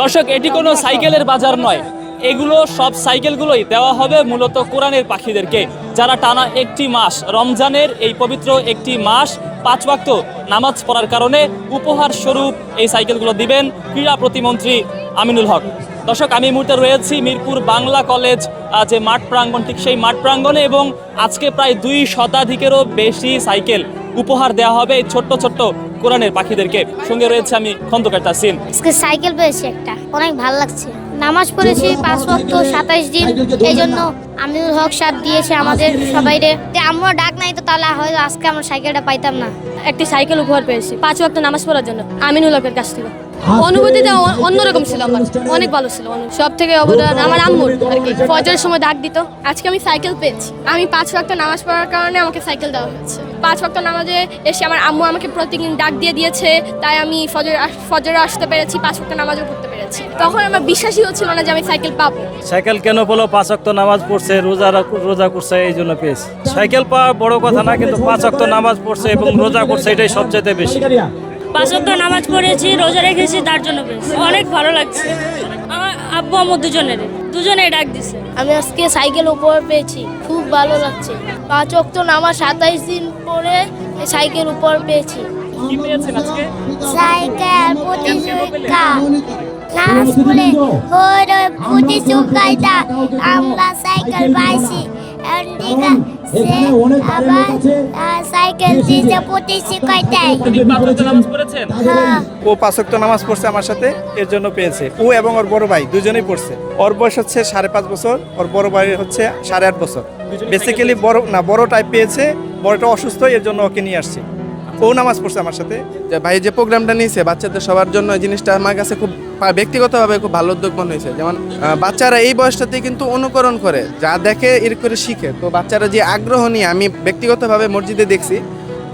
দর্শক, এটি কোনো সাইকেলের বাজার নয়, এগুলো সব সাইকেলগুলোই দেওয়া হবে মূলত কোরআনের পাখিদেরকে, যারা টানা একটি মাস, রমজানের এই পবিত্র একটি মাস 5 ওয়াক্ত নামাজ পড়ার কারণে উপহার স্বরূপ এই সাইকেলগুলো দিবেন ক্রীড়া প্রতিমন্ত্রী আমিনুল হক। দর্শক, আমি এই মুহূর্তে রয়েছি মিরপুর বাংলা কলেজ যে মাঠ প্রাঙ্গণ, ঠিক সেই মাঠ প্রাঙ্গণে, এবং আজকে প্রায় 2 শতাধিকেরও বেশি সাইকেল উপহার দেওয়া হবে এই ছোট্ট ছোট্ট কোরআনের পাখিদেরকে। সঙ্গে রয়েছে আমি খন্দকার তাসিন। আজকে সাইকেল পেয়েছি একটা, অনেক ভালো লাগছে। নামাজ পড়েছি 5 ওয়াক্ত 27 দিন, এই জন্য আমিনুল হক স্যার দিয়েছে আমাদের সবাইরে। আমরা ডাক নাই তো তাহলে হয়তো আজকে আমরা সাইকেলটা পাইতাম না। একটি সাইকেল উপহার পেয়েছি 5 ওয়াক্ত নামাজ পড়ার জন্য আমিনুল হকের কাছ থেকে। অনুভূতিটা অন্যরকম ছিল, আমার অনেক ভালো ছিল। সব থেকে অবদান আমার আম্মুর আর কি, ফজরের সময় ডাক দিত। আজকে আমি সাইকেল পেয়েছি, আমি 5 ওয়াক্ত নামাজ পড়ার কারণে আমাকে সাইকেল দেওয়া হয়েছে। 5 ওয়াক্ত নামাজে এসে আমার আম্মু আমাকে প্রতিদিন ডাক দিয়ে দিয়েছে, তাই আমি ফজরে আসতে পেরেছি, 5 ওয়াক্ত নামাজও পড়তে পেরেছি। তখন আমার বিশ্বাসই হচ্ছিল না যে আমি সাইকেল পাবো। সাইকেল কেন পেলো? 5 ওয়াক্ত নামাজ পড়ছে, রোজা করছে, এই জন্য পেয়েছে। সাইকেল পাওয়া বড় কথা না, কিন্তু 5 ওয়াক্ত নামাজ পড়ছে এবং রোজা করছে, এটাই সবচেয়ে বেশি। 5 ওয়াক্ত নামাজ পড়েছি, রোজা রেখেছি, তার জন্য পেয়েছি। অনেক ভালো লাগছে। আমার আব্বু আম্মু দুজনেই ডাক দিছে। আমি আজকে সাইকেল উপহার পেয়েছি, খুব ভালো লাগছে। 5 ওয়াক্ত নামাজ 27 দিন পরে সাইকেল উপহার পেয়েছি। কি পেয়েছেন আজকে? সাইকেল প্রতিযোগিতা নামাজ পড়ে প্রতিযোগিতা আমরা সাইকেল পাইছি। সাইকেল দিয়েছে প্রতিযোগিতায়। আপনি 5 ওয়াক্ত নামাজ পড়েছেন? ও 5 ওয়াক্ত নামাজ পড়ছে আমার সাথে, এর জন্য পেয়েছে। ও এবং ওর বড় ভাই দুজনেই পড়ছে। ওর বয়স হচ্ছে 5.5 বছর, ওর বড় ভাই হচ্ছে 8.5 বছর। বেসিক্যালি বড়টাই পেয়েছে, বড়টা অসুস্থ, এর জন্য ওকে নিয়ে আসছি। ও নামাজ পড়ছে আমার সাথে। যে ভাই যে প্রোগ্রামটা নিয়েছে বাচ্চাদের সবার জন্য, এই জিনিসটা আমার কাছে খুব ব্যক্তিগতভাবে খুব ভালো উদ্যোগ মনে হয়েছে। যেমন বাচ্চারা এই বয়সটাতে কিন্তু অনুকরণ করে, যা দেখে এর করে শিখে। তো বাচ্চারা যে আগ্রহ নিয়ে, আমি ব্যক্তিগতভাবে মসজিদে দেখছি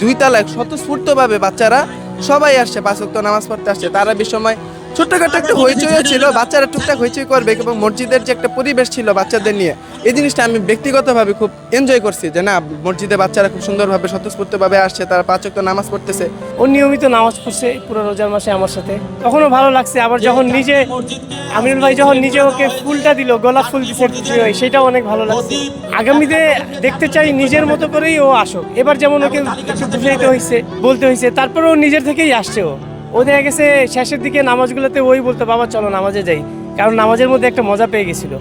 2 তলায় স্বতঃস্ফূর্তভাবে বাচ্চারা সবাই আসছে, 5 ওয়াক্ত নামাজ পড়তে আসছে। তারা বিসময় ছোট্টখাটো একটা হইচইও ছিল, বাচ্চারা টুকটাক হইচই করবে, এবং মসজিদের যে একটা পরিবেশ ছিল বাচ্চাদের নিয়ে, এই জিনিসটা আমি ব্যক্তিগতভাবে খুব এনজয় করছি। যে না, মসজিদে বাচ্চারা খুব সুন্দরভাবে স্বতঃস্ফূর্তভাবে আসছে, তারা 5 ওয়াক্ত নামাজ পড়তেছে। ও নিয়মিত নামাজ পড়ছে পুরো রোজার মাসে আমার সাথে, তখনও ভালো লাগছে। আবার যখন নিজে আমিনুল ভাই যখন নিজে ওকে ফুলটা দিল, গোলাপ ফুল দিচ্ছে, সেটাও অনেক ভালো লাগছে। আগামীতে দেখতে চাই নিজের মতো করেই ও আসুক। এবার যেমন ওকে একটু বুঝাইতে হয়েছে, বলতে হয়েছে, তারপরে ও নিজের থেকেই আসছে। ও দেখা গেছে শেষের দিকে নামাজগুলোতে ওই বলতো, বাবা চলো নামাজে যাই, কারণ নামাজের মধ্যে একটা মজা পেয়ে গেছিল।